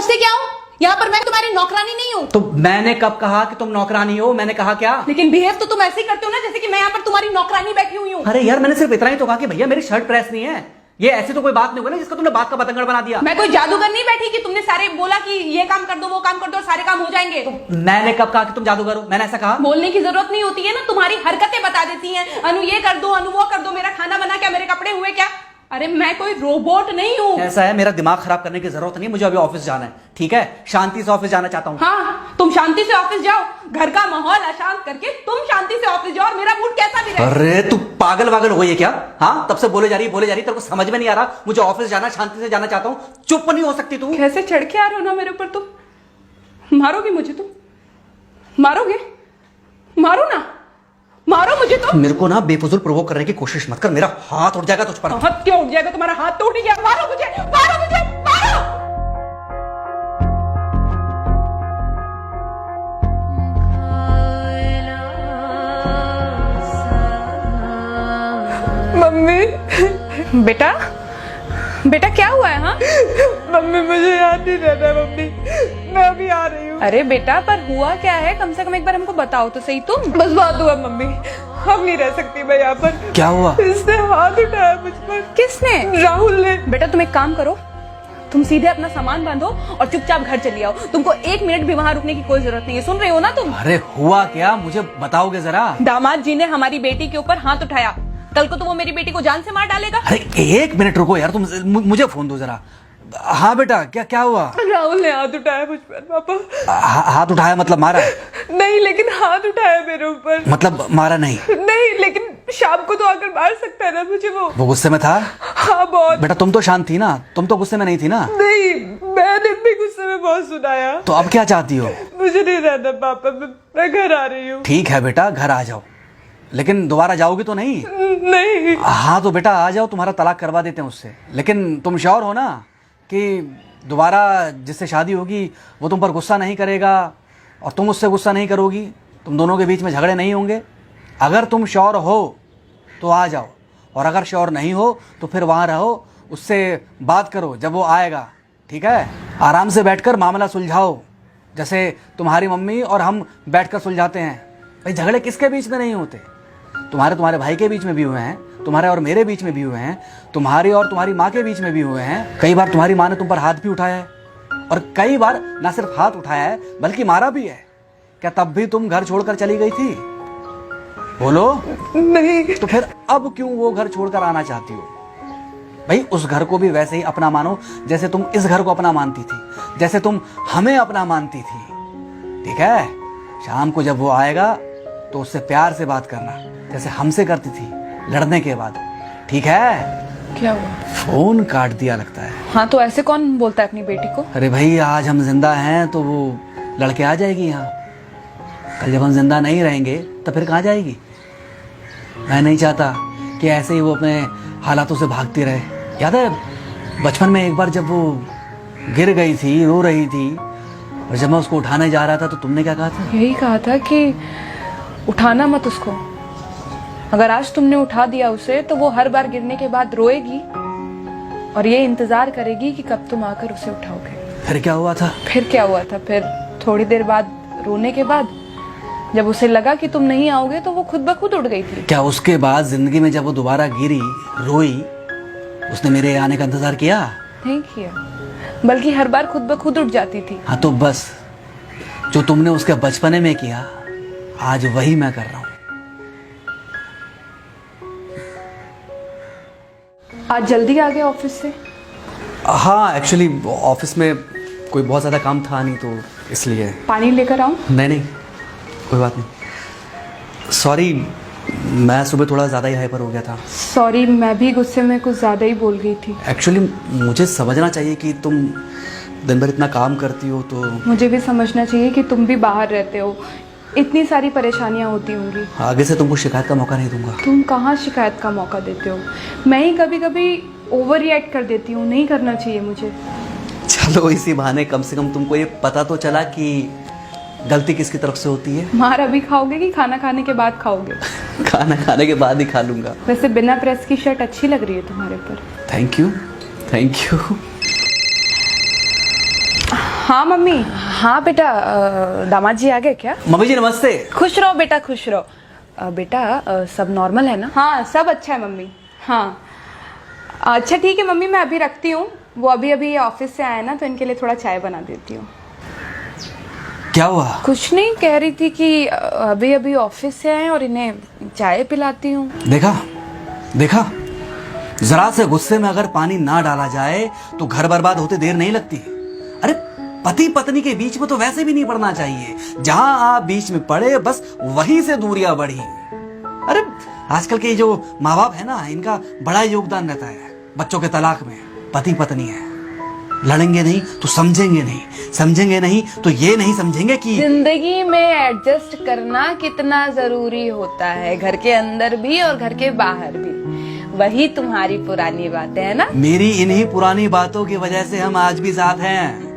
समझते क्या हो? यहाँ पर मैं तुम्हारी नौकरानी नहीं हूँ। तो मैंने कब कहा कि तुम नौकरानी हो? मैंने कहा क्या? लेकिन बिहेव तो तुम ऐसे ही करते हो ना जैसे कि मैं यहाँ पर तुम्हारी नौकरानी बैठी हुई हूँ। अरे यार, मैंने सिर्फ इतना ही तो कहा कि भैया मेरी शर्ट प्रेस नहीं है। ये ऐसी तो कोई बात नहीं हुई ना जिसका तुमने बात का बतंगड़ बना दिया। मैं कोई जादूगर नहीं बैठी कि तुमने सारे बोला कि ये काम कर दो वो काम कर दो और सारे काम हो जाएंगे। मैंने कब कहा कि तुम जादूगर हो? मैंने ऐसा कहा? बोलने की जरूरत नहीं होती है ना, तुम्हारी हरकतें बता देती हैं। अनु ये कर दो, अनु वो कर दो, मेरा खाना बना क्या, मेरे कपड़े हुए क्या। अरे मैं कोई रोबोट नहीं हूँ। ऐसा है, मेरा दिमाग खराब करने की जरूरत नहीं, मुझे अभी ऑफिस जाना है। ठीक है, शांति से ऑफिस जाना चाहता हूँ। हाँ, तुम शांति से ऑफिस जाओ, घर का माहौल अशांत करके तुम शांति से ऑफिस जाओ और मेरा मूड कैसा भी रहे। अरे तू पागल वागल हो गई है क्या? हाँ, तब से बोले जा रही तेरे को समझ में नहीं आ रहा। मुझे ऑफिस जाना, शांति से जाना चाहता हूँ। चुप नहीं हो सकती तू? कैसे चढ़ के आ रहे हो ना मेरे ऊपर। तुम मारोगे मुझे? तुम मारोगे? मारो ना, मारो मुझे। तो मेरे को ना बेफजूल प्रोवोक करने की कोशिश मत कर, मेरा हाथ उठ जाएगा तुझ पर। हाथ क्यों उठ जाएगा? तुम्हारा हाथ तो उठ गया। मारो मुझे, मारो मुझे, मारो। मम्मी। बेटा, बेटा क्या हुआ है? हाँ मम्मी मुझे याद नहीं रहता मम्मी, मैं अभी आ रही हूँ। अरे बेटा, पर हुआ क्या है? कम से कम एक बार हमको बताओ तो सही। तुम बस बात हुआ मम्मी, हम नहीं रह सकती मैं यहाँ पर। क्या हुआ? इसने हाथ उठाया मुझ पर। किसने? राहुल ने। बेटा तुम एक काम करो, तुम सीधे अपना सामान बांधो और चुपचाप घर चली आओ। तुमको 1 मिनट भी वहाँ रुकने की कोई जरूरत नहीं है। सुन रहे हो ना तुम? अरे हुआ क्या, मुझे बताओगे जरा? दामाद जी ने हमारी बेटी के ऊपर हाथ उठाया। कल को तो वो मेरी बेटी को जान से मार डालेगा। अरे 1 मिनट रुको यार, तुम मुझे फोन दो जरा। हाँ बेटा, क्या हुआ? राहुल ने हाथ उठाया मुझ पर पापा। हाथ उठाया मतलब मारा? नहीं, लेकिन हाथ उठाया मेरे ऊपर। मतलब मारा नहीं? नहीं, लेकिन शाम को तो आकर मार सकता है ना मुझे वो गुस्से में था? हाँ बहुत। बेटा तुम तो शांत थी ना, तुम तो गुस्से में नहीं थी ना? नहीं, मैंने भी गुस्से में बहुत सुनाया। तो अब क्या चाहती हो? मुझे नहीं रहना पापा, मैं घर आ रही हूँ। ठीक है बेटा, घर आ जाओ, लेकिन दोबारा जाओगी तो नहीं? नहीं। हाँ तो बेटा आ जाओ, तुम्हारा तलाक करवा देते हैं उससे। लेकिन तुम श्योर हो ना कि दोबारा जिससे शादी होगी वो तुम पर गुस्सा नहीं करेगा और तुम उससे गुस्सा नहीं करोगी, तुम दोनों के बीच में झगड़े नहीं होंगे? अगर तुम श्योर हो तो आ जाओ, और अगर श्योर नहीं हो तो फिर वहाँ रहो, उससे बात करो जब वो आएगा। ठीक है, आराम से बैठकर मामला सुलझाओ, जैसे तुम्हारी मम्मी और हम बैठकर सुलझाते हैं। भाई झगड़े किसके बीच में नहीं होते? तुम्हारे भाई के बीच में भी हुए हैं, तुम्हारे और मेरे बीच में भी हुए हैं, तुम्हारी और तुम्हारी माँ के बीच में भी हुए हैं। कई बार तुम्हारी माँ ने तुम पर हाथ भी उठाया है, और कई बार ना सिर्फ हाथ उठाया है बल्कि मारा भी है। क्या तब भी तुम घर छोड़कर चली गई थी? बोलो। नहीं। तो फिर अब क्यों वो घर छोड़कर आना चाहती हो? भाई उस घर को भी वैसे ही अपना मानो जैसे तुम इस घर को अपना मानती थी, जैसे तुम हमें अपना मानती थी। ठीक है, शाम को जब वो आएगा तो उससे प्यार से बात करना, जैसे हमसे करती थी लड़ने के बाद। ठीक है? क्या हुआ? फोन काट दिया लगता है। हाँ तो ऐसे कौन बोलता है अपनी बेटी को? अरे भाई आज हम जिंदा हैं तो वो लड़के आ जाएगी यहाँ, कल जब हम जिंदा नहीं रहेंगे तो फिर कहाँ जाएगी? मैं नहीं चाहता कि ऐसे ही वो अपने हालातों से भागती रहे। याद है बचपन में एक बार जब वो गिर गई थी, रो रही थी, और जब मैं उसको उठाने जा रहा था तो तुमने क्या कहा था? यही कहा था कि उठाना मत उसको। अगर आज तुमने उठा दिया उसे तो वो हर बार गिरने के बाद रोएगी और ये इंतजार करेगी कि कब तुम आकर उसे उठाओगे। फिर क्या हुआ था? फिर क्या हुआ था? फिर थोड़ी देर बाद रोने के बाद जब उसे लगा कि तुम नहीं आओगे तो वो खुद ब खुद उठ गई थी। क्या उसके बाद जिंदगी में जब वो दोबारा गिरी, रोई, उसने मेरे आने का इंतजार किया? नहीं किया, बल्कि हर बार खुद ब खुद उठ जाती थी। हाँ तो बस जो तुमने उसके बचपने में किया आज वही मैं कर रहा हूँ। आज जल्दी आ गए ऑफिस से? हाँ एक्चुअली ऑफिस में कोई बहुत ज़्यादा काम था नहीं तो इसलिए। पानी लेकर आऊं? नहीं कोई बात नहीं, सॉरी मैं सुबह थोड़ा ज़्यादा ही हाइपर हो गया था। सॉरी, मैं भी गुस्से में कुछ ज़्यादा ही बोल गई थी। एक्चुअली मुझे समझना चाहिए कि तुम दिन भर इतना काम करती हो तो मुझे भी समझना चाहिए कि तुम भी बाहर रहते हो, इतनी सारी परेशानियां होती होंगी। आगे से तुमको शिकायत का मौका नहीं दूंगा। तुम कहाँ शिकायत का मौका देते हो? मैं ही कभी कभी ओवर रिएक्ट कर देती हूँ, नहीं करना चाहिए मुझे। चलो इसी बहाने कम से कम तुमको ये पता तो चला कि गलती किसकी तरफ से होती है। मार अभी खाओगे कि खाना खाने के बाद खाओगे? खाना खाने के बाद ही खा लूंगा। वैसे बिना प्रेस की शर्ट अच्छी लग रही है तुम्हारे पर। Thank you. हाँ मम्मी। हाँ बेटा, दामाद जी आ गए क्या? मम्मी जी नमस्ते। खुश रहो बेटा, खुश रहो। बेटा सब नॉर्मल है ना? हाँ सब अच्छा है मम्मी। हाँ अच्छा ठीक है मम्मी, मैं अभी रखती हूँ। वो अभी अभी ऑफिस से आए ना, तो इनके लिए थोड़ा चाय बना देती हूँ। क्या हुआ? कुछ नहीं, कह रही थी कि अभी अभी ऑफिस से आए और इन्हें चाय पिलाती हूँ। देखा देखा, जरा से गुस्से में अगर पानी ना डाला जाए तो घर बर्बाद होते देर नहीं लगती। अरे पति पत्नी के बीच में तो वैसे भी नहीं पड़ना चाहिए। जहां आप बीच में पड़े बस वहीं से दूरियां बढ़ी। अरे आजकल के जो माँ बाप है ना, इनका बड़ा योगदान रहता है बच्चों के तलाक में। पति पत्नी है, लड़ेंगे नहीं तो समझेंगे नहीं, समझेंगे नहीं तो ये नहीं समझेंगे कि जिंदगी में एडजस्ट करना कितना जरूरी होता है, घर के अंदर भी और घर के बाहर भी। वही तुम्हारी पुरानी बातें है ना। मेरी इन्हीं पुरानी बातों की वजह से हम आज भी साथ हैं।